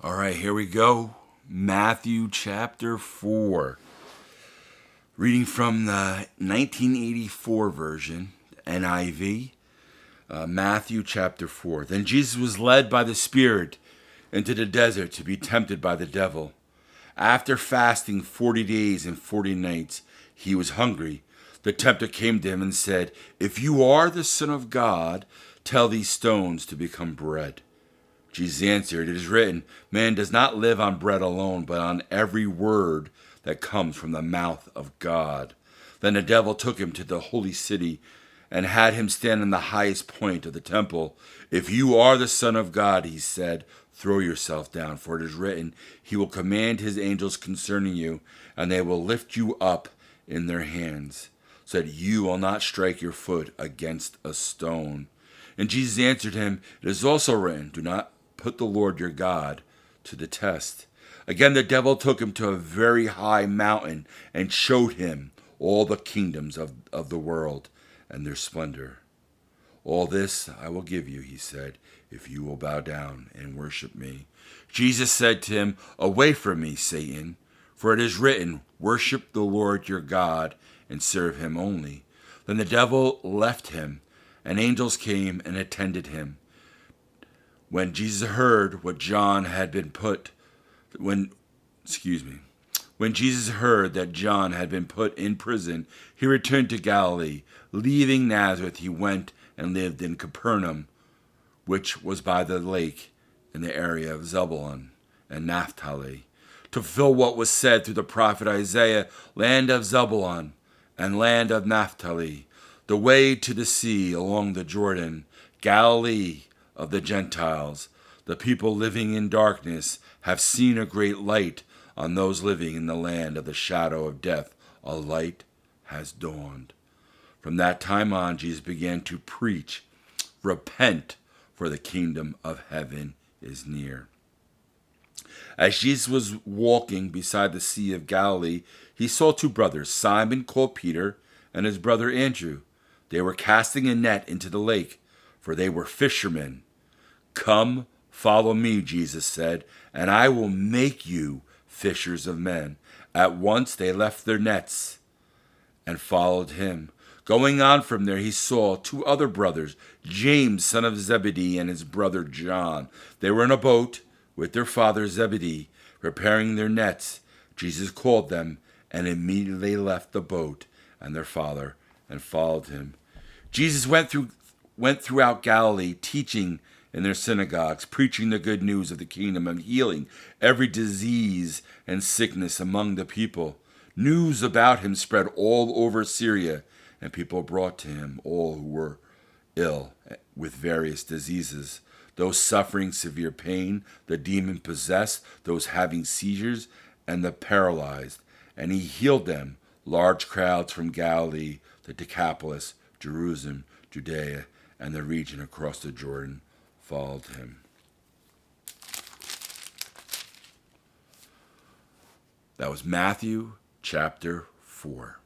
All right, here we go. Matthew chapter 4. Reading from the 1984 version, NIV. Matthew chapter 4. Then Jesus was led by the Spirit into the desert to be tempted by the devil. After fasting 40 days and 40 nights, he was hungry. The tempter came to him and said, "If you are the Son of God, tell these stones to become bread." Jesus answered, "It is written, man does not live on bread alone, but on every word that comes from the mouth of God." Then the devil took him to the holy city and had him stand on the highest point of the temple. "If you are the Son of God," he said, "throw yourself down, for it is written, he will command his angels concerning you, and they will lift you up in their hands, so that you will not strike your foot against a stone." And Jesus answered him, "It is also written, do not put the Lord your God to the test." Again the devil took him to a very high mountain and showed him all the kingdoms of the world and their splendor. "All this I will give you," he said, "if you will bow down and worship me." Jesus said to him, "Away from me, Satan, for it is written, worship the Lord your God and serve him only." Then the devil left him, and angels came and attended him. When Jesus heard what John had been put when When Jesus heard that John had been put in prison, he returned to Galilee. Leaving Nazareth, he went and lived in Capernaum, which was by the lake in the area of Zebulun and Naphtali, to fulfill what was said through the prophet Isaiah, "Land of Zebulun and land of Naphtali, the way to the sea along the Jordan, Galilee of the Gentiles. The people living in darkness have seen a great light. On those living in the land of the shadow of death, a light has dawned." From that time on, Jesus began to preach, "Repent, for the kingdom of heaven is near." As Jesus was walking beside the Sea of Galilee, he saw two brothers, Simon called Peter and his brother Andrew. They were casting a net into the lake, for they were fishermen. "Come, follow me," Jesus said, "and I will make you fishers of men." At once they left their nets and followed him. Going on from there, he saw two other brothers, James, son of Zebedee, and his brother John. They were in a boat with their father Zebedee, repairing their nets. Jesus called them, and immediately left the boat and their father and followed him. Jesus went throughout Galilee, teaching in their synagogues, preaching the good news of the kingdom and healing every disease and sickness among the people. News about him spread all over Syria, and people brought to him all who were ill with various diseases, those suffering severe pain, the demon-possessed, those having seizures, and the paralyzed. And he healed them. Large crowds from Galilee, the Decapolis, Jerusalem, Judea, and the region across the Jordan followed him. That was Matthew chapter 4.